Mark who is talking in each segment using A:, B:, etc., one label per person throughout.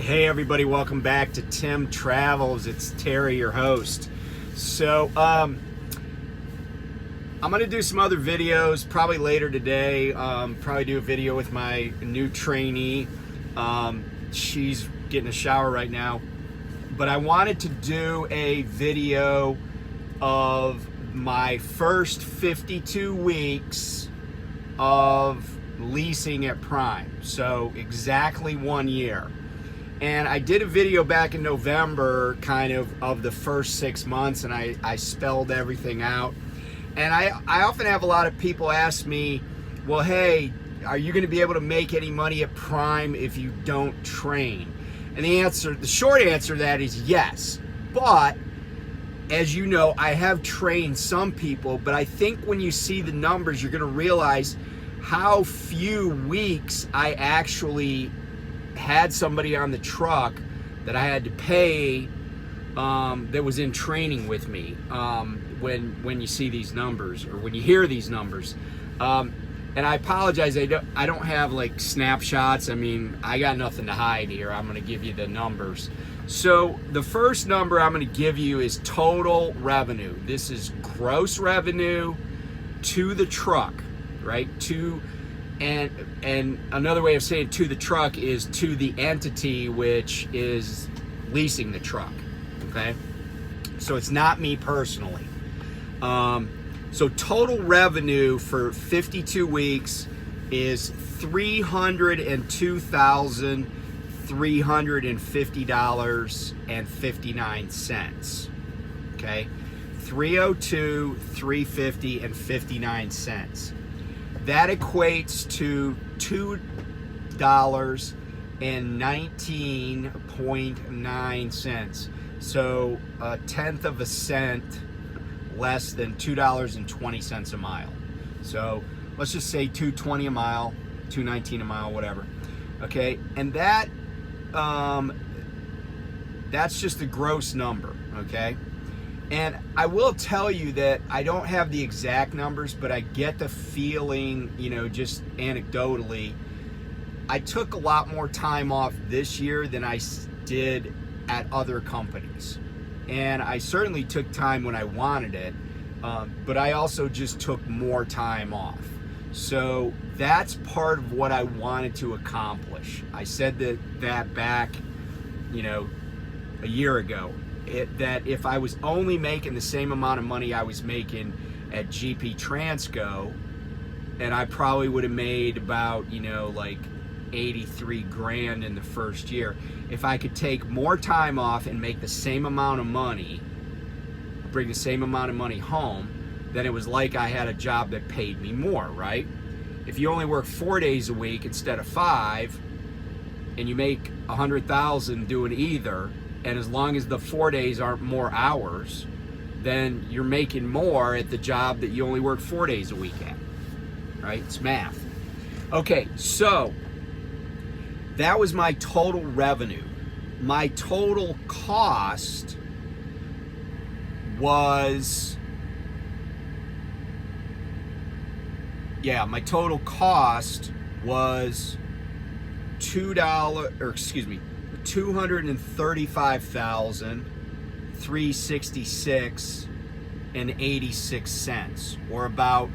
A: Hey everybody, welcome back to Tim Travels. It's Terry, your host. So I'm gonna do some other videos probably later today. Probably do a video with my new trainee. She's getting a shower right now, but I wanted to do a video of my first 52 weeks of leasing at Prime. So exactly 1 year. And I did a video back in November kind of the first 6 months, and I spelled everything out. And I often have a lot of people ask me, well, hey, are you going to be able to make any money at Prime if you don't train? And the short answer to that is yes. But as you know, I have trained some people, but I think when you see the numbers, you're going to realize how few weeks I actually had somebody on the truck that I had to pay that was in training with me when you see these numbers or when you hear these numbers. And I apologize, I don't have like snapshots. I mean, I got nothing to hide here. I'm going to give you the numbers. So the first number I'm going to give you is total revenue. This is gross revenue to the truck, right? And another way of saying to the truck is to the entity which is leasing the truck, okay? So it's not me personally. So total revenue for 52 weeks is $302,350.59, okay? $302,350.59. That equates to $2.19.9. So a tenth of a cent less than $2.20 a mile. So let's just say $2.20 a mile, $2.19 a mile, whatever. Okay, and that's just the gross number, okay? And I will tell you that I don't have the exact numbers, but I get the feeling, just anecdotally, I took a lot more time off this year than I did at other companies. And I certainly took time when I wanted it, but I also just took more time off. So that's part of what I wanted to accomplish. I said that back, a year ago. That if I was only making the same amount of money I was making at GP Transco, and I probably would have made about, like 83 grand in the first year. If I could take more time off and make the same amount of money, bring the same amount of money home, then it was like I had a job that paid me more, right? If you only work 4 days a week instead of 5, and you make 100,000 doing either, and as long as the 4 days aren't more hours, then you're making more at the job that you only work 4 days a week at, right? It's math. Okay, so that was my total revenue. My total cost was, $235,366.86, or about,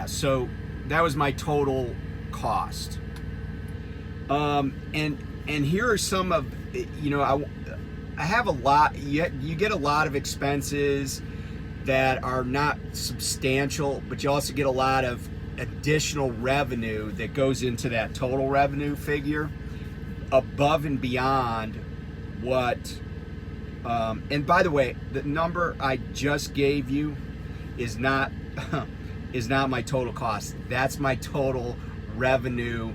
A: so that was my total cost. And here are some of, I have a lot, you get a lot of expenses that are not substantial, but you also get a lot of additional revenue that goes into that total revenue figure above and beyond what, and by the way, the number I just gave you is not my total cost. That's my total revenue,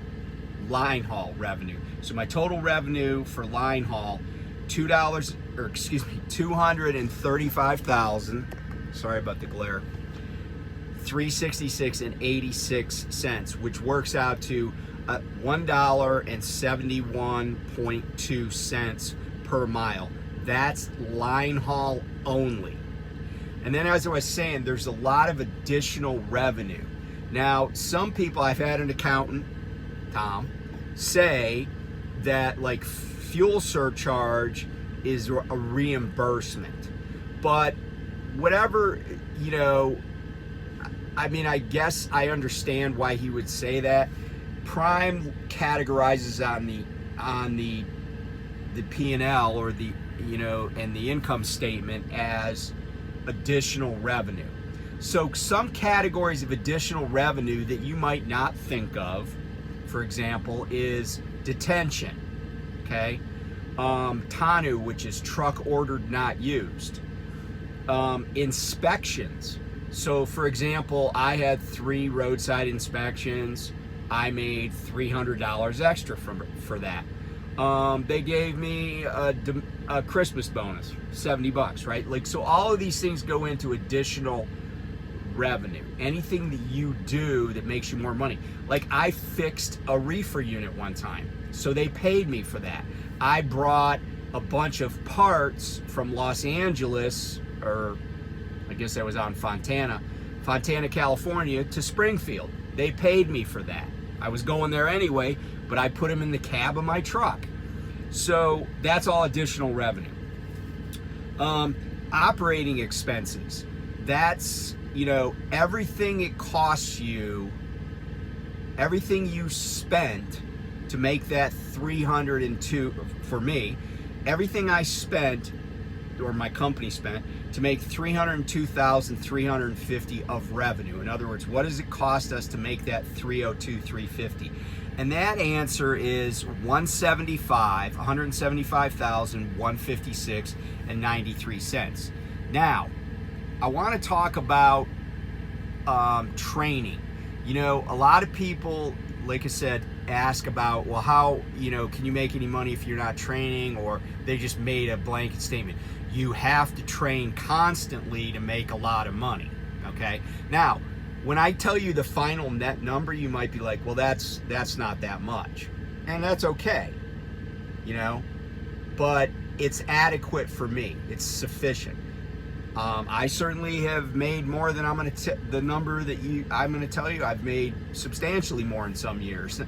A: line haul revenue. So my total revenue for line haul, $235,000, sorry about the glare, $366.86, which works out to $1.71.2 per mile. That's line haul only. And then, as I was saying, there's a lot of additional revenue. Now, some people, I've had an accountant, Tom, say that like fuel surcharge is a reimbursement, but whatever, I mean, I guess I understand why he would say that. Prime categorizes on the P&L or the and the income statement as additional revenue. So some categories of additional revenue that you might not think of, for example, is detention, okay? TANU, which is truck ordered not used. Inspections. So for example, I had 3 roadside inspections. I made $300 extra for that. They gave me a Christmas bonus, $70, right? Like, so all of these things go into additional revenue. Anything that you do that makes you more money. Like, I fixed a reefer unit one time, so they paid me for that. I brought a bunch of parts from Los Angeles, or I guess that was out in Fontana, California, to Springfield. They paid me for that. I was going there anyway, but I put them in the cab of my truck. So that's all additional revenue. Operating expenses. That's, everything it costs you, everything you spent to make that 302, for me, everything I spent, or my company spent, to make $302,350 of revenue. In other words, what does it cost us to make that 302,350? And that answer is $175,156.93. Now, I want to talk about training. A lot of people, like I said, ask about, well, how, can you make any money if you're not training? Or they just made a blanket statement. You have to train constantly to make a lot of money, okay? Now, when I tell you the final net number, you might be like, well, that's not that much. And that's okay, but it's adequate for me. It's sufficient. I certainly have made more than the number that I'm going to tell you. I've made substantially more in some years,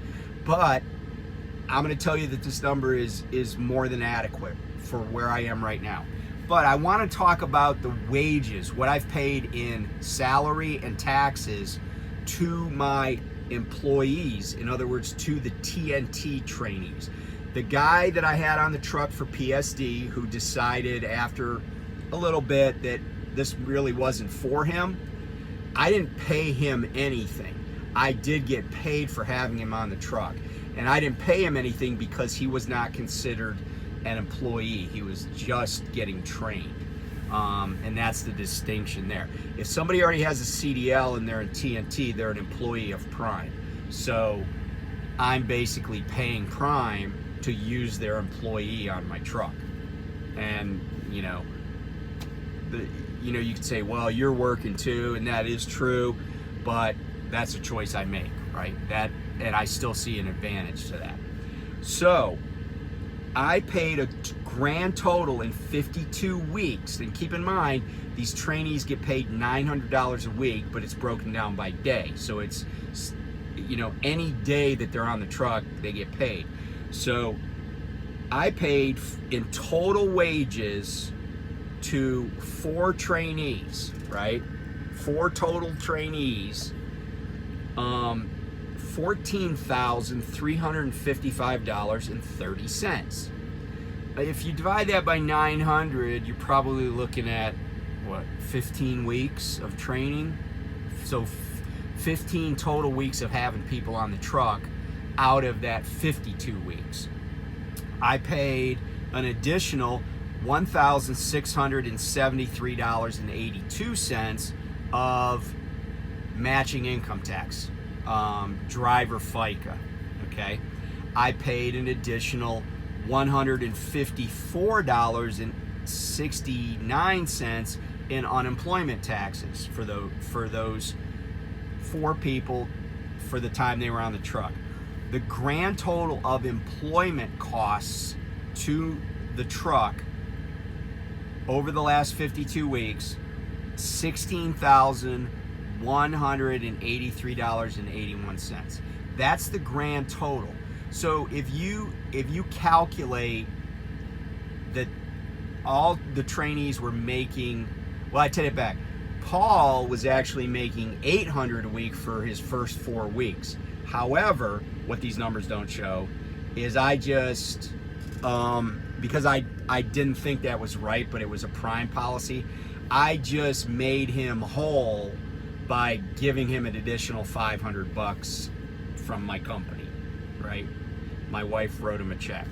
A: but I'm going to tell you that this number is more than adequate for where I am right now. But I want to talk about the wages, what I've paid in salary and taxes to my employees, in other words, to the TNT trainees. The guy that I had on the truck for PSD, who decided after a little bit that this really wasn't for him, I didn't pay him anything. I did get paid for having him on the truck. And I didn't pay him anything because he was not considered an employee. He was just getting trained. And that's the distinction there. If somebody already has a CDL and they're in TNT, they're an employee of Prime. So I'm basically paying Prime to use their employee on my truck. And, you could say, well, you're working too, and that is true, but that's a choice I make, right? And I still see an advantage to that. So I paid a grand total in 52 weeks. And keep in mind, these trainees get paid $900 a week, but it's broken down by day. So it's, any day that they're on the truck, they get paid. So I paid in total wages to 4 trainees, right? 4 total trainees, $14,355.30. If you divide that by 900, you're probably looking at, 15 weeks of training? So 15 total weeks of having people on the truck out of that 52 weeks. I paid an additional $1,673.82 of matching income tax, driver FICA, okay? I paid an additional $154.69 in unemployment taxes for those 4 people for the time they were on the truck. The grand total of employment costs to the truck over the last 52 weeks, $16,183.81. That's the grand total. So if you calculate that all the trainees were making, well, I take it back. Paul was actually making $800 a week for his first 4 weeks. However, what these numbers don't show is I just, because I didn't think that was right, but it was a prime policy, I just made him whole by giving him an additional $500 from my company, right? My wife wrote him a check.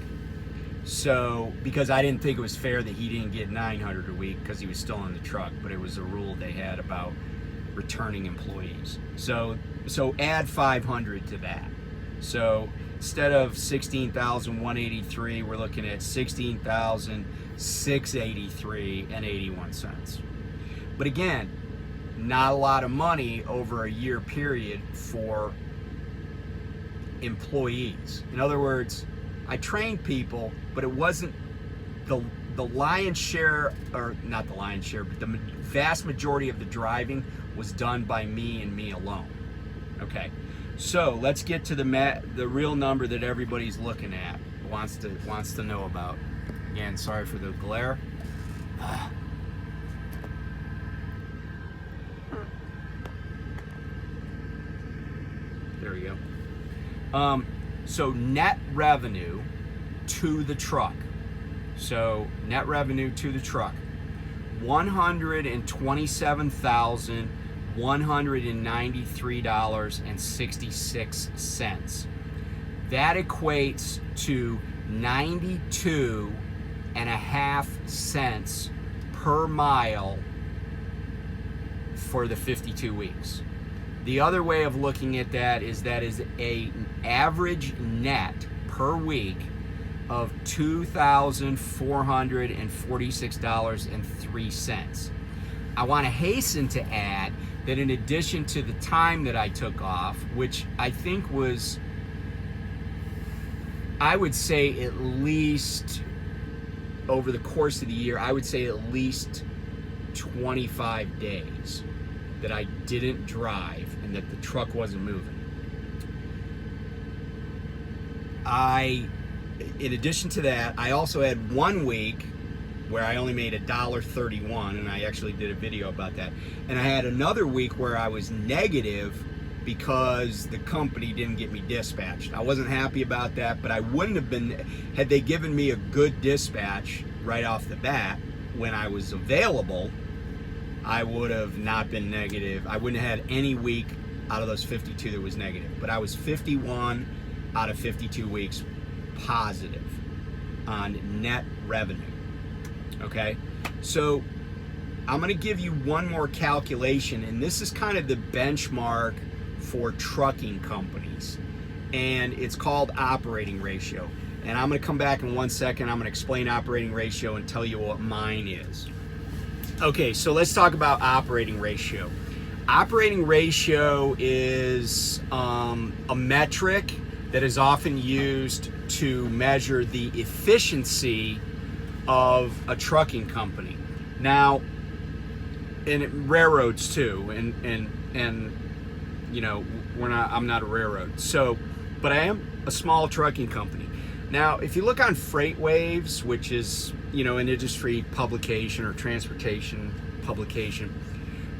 A: So, because I didn't think it was fair that he didn't get $900 a week because he was still in the truck, but it was a rule they had about returning employees. So add 500 to that. So instead of 16,183, we're looking at 16,683 and 81 cents. But again, not a lot of money over a year period for employees. In other words, I trained people, but it wasn't the lion's share, or not the lion's share, but the vast majority of the driving was done by me and me alone. Okay, so let's get to the real number that everybody's looking at, wants to know about. Again, sorry for the glare. There we go. So net revenue to the truck. So net revenue to the truck, $127,193.66. That equates to 92.5 cents per mile for the 52 weeks. The other way of looking at that is an average net per week of $2,446.03. I want to hasten to add that in addition to the time that I took off, which I think was, I would say at least over the course of the year, I would say at least 25 days that I didn't drive and that the truck wasn't moving. In addition to that, I also had 1 week where I only made $1.31, and I actually did a video about that. And I had another week where I was negative because the company didn't get me dispatched. I wasn't happy about that, but I wouldn't have been, had they given me a good dispatch right off the bat when I was available, I would have not been negative. I wouldn't have had any week out of those 52 that was negative. But I was 51 out of 52 weeks positive on net revenue. Okay? So I'm going to give you one more calculation, and this is kind of the benchmark for trucking companies. And it's called operating ratio. And I'm going to come back in 1 second. I'm going to explain operating ratio and tell you what mine is. Okay, so let's talk about operating ratio. Operating ratio is a metric that is often used to measure the efficiency of a trucking company. Now, in railroads too, and you know, I'm not a railroad, so, but I am a small trucking company. Now, if you look on Freight Waves, which is, you know, an industry publication or transportation publication,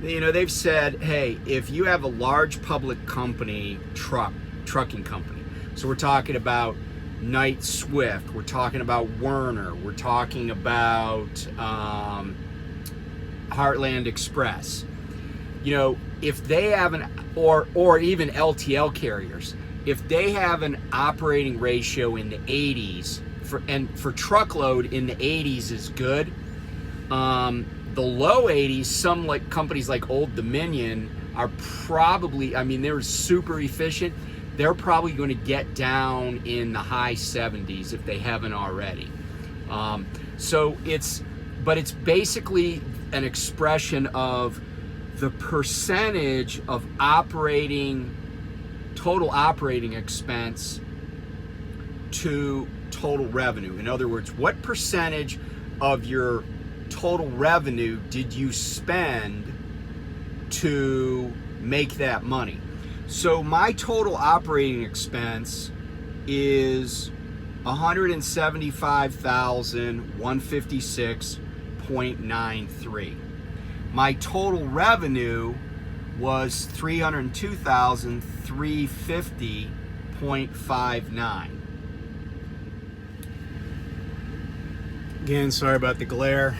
A: you know, they've said, hey, if you have a large public company, trucking company, so we're talking about Knight Swift, we're talking about Werner, we're talking about Heartland Express, you know, if they have or even LTL carriers, if they have an operating ratio in the 80s, for truckload in the 80s is good. The low 80s, some like companies like Old Dominion are probably, I mean, they're super efficient. They're probably going to get down in the high 70s if they haven't already. So it's basically an expression of the percentage of total operating expense to total revenue. In other words, what percentage of your total revenue did you spend to make that money? So my total operating expense is 175,156.93. My total revenue was 302,350.59. Again, sorry about the glare.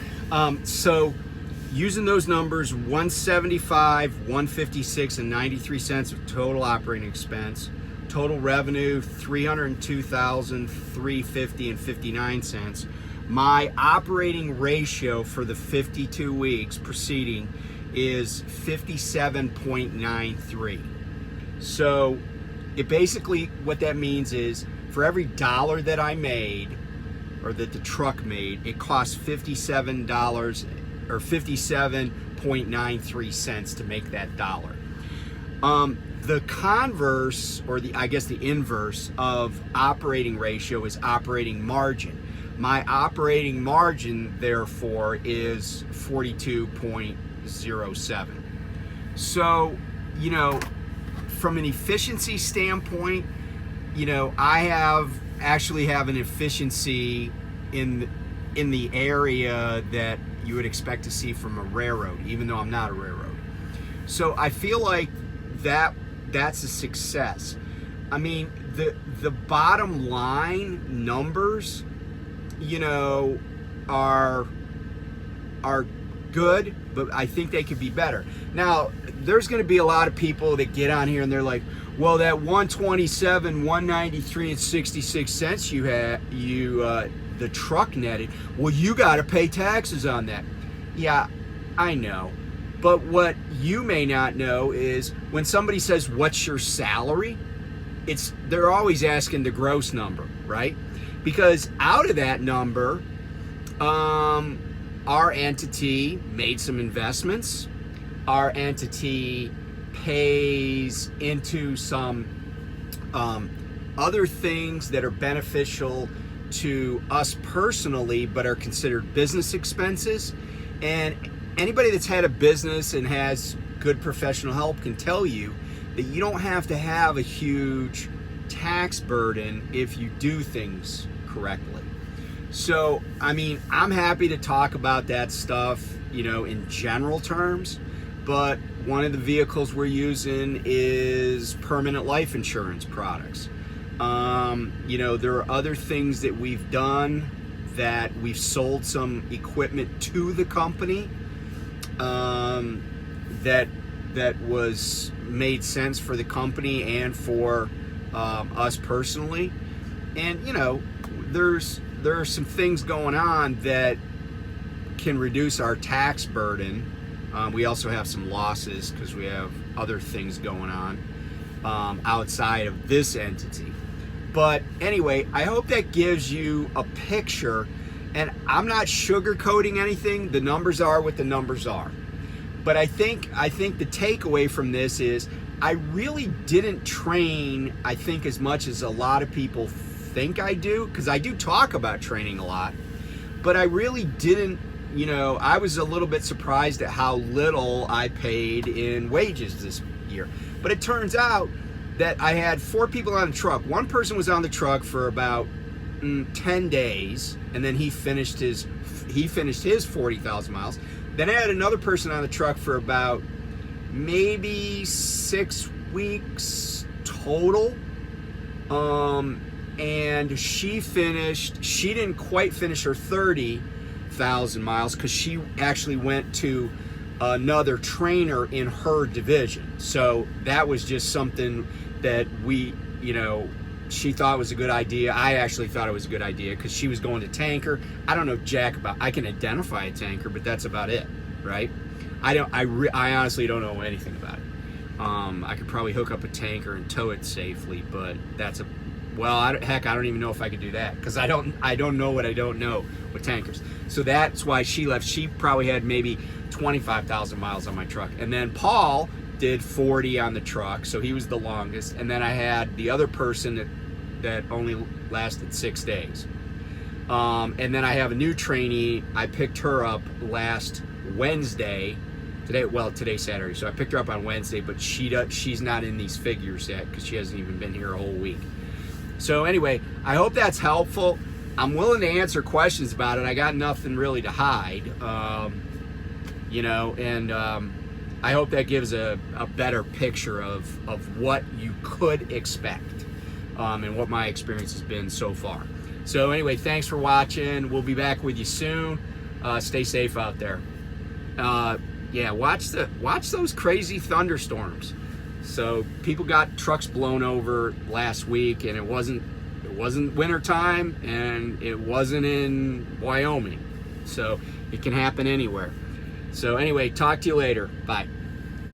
A: So using those numbers, 175, 156 and 93 cents of total operating expense, total revenue 302,350 and 59 cents. My operating ratio for the 52 weeks preceding is 57.93. So it basically, what that means is for every dollar that I made, or that the truck made, it cost $57 or 57.93 cents to make that dollar. The converse, or I guess the inverse of operating ratio is operating margin. My operating margin, therefore, is 42.07. So, from an efficiency standpoint, I actually have an efficiency in the area that you would expect to see from a railroad, even though I'm not a railroad. So I feel like that's a success. I mean, the bottom line numbers, are good, but I think they could be better. Now, there's going to be a lot of people that get on here and they're like, well, that 127, 193 and 66 cents the truck netted, well, you got to pay taxes on that. Yeah, I know. But what you may not know is when somebody says, what's your salary? They're always asking the gross number, right? Because out of that number, our entity made some investments. Our entity pays into some other things that are beneficial to us personally, but are considered business expenses. And anybody that's had a business and has good professional help can tell you that you don't have to have a huge tax burden if you do things correctly. So, I mean, I'm happy to talk about that stuff, in general terms, but one of the vehicles we're using is permanent life insurance products. There are other things that we've done, that we've sold some equipment to the company that was made sense for the company and for us personally. And there are some things going on that can reduce our tax burden. We also have some losses because we have other things going on outside of this entity. But anyway, I hope that gives you a picture. And I'm not sugarcoating anything. The numbers are what the numbers are. But I think the takeaway from this is I really didn't train, I think, as much as a lot of people think I do, because I do talk about training a lot. But I really didn't, I was a little bit surprised at how little I paid in wages this year. But it turns out that I had 4 people on the truck. One person was on the truck for about 10 days, and then he finished his 40,000 miles. Then I had another person on the truck for about maybe 6 weeks total. And she didn't quite finish her 30,000 miles because she actually went to another trainer in her division. So that was just something that she thought was a good idea. I actually thought it was a good idea because she was going to tanker. I don't know jack about. I can identify a tanker, but that's about it, right? I honestly don't know anything about it. I could probably hook up a tanker and tow it safely, but I don't even know if I could do that because I don't know what I don't know with tankers. So that's why she left. She probably had maybe 25,000 miles on my truck, and then Paul did 40 on the truck, so he was the longest. And then I had the other person that only lasted 6 days. And then I have a new trainee. I picked her up last Wednesday. Today's Saturday, so I picked her up on Wednesday, but she's not in these figures yet because she hasn't even been here a whole week. So anyway, I hope that's helpful. I'm willing to answer questions about it. I got nothing really to hide, you know, and I hope that gives a better picture of what you could expect, and what my experience has been so far. So anyway, thanks for watching. We'll be back with you soon. Stay safe out there. Yeah, watch those crazy thunderstorms. So people got trucks blown over last week, and it wasn't winter time, and it wasn't in Wyoming. So it can happen anywhere. So anyway, talk to you later. Bye.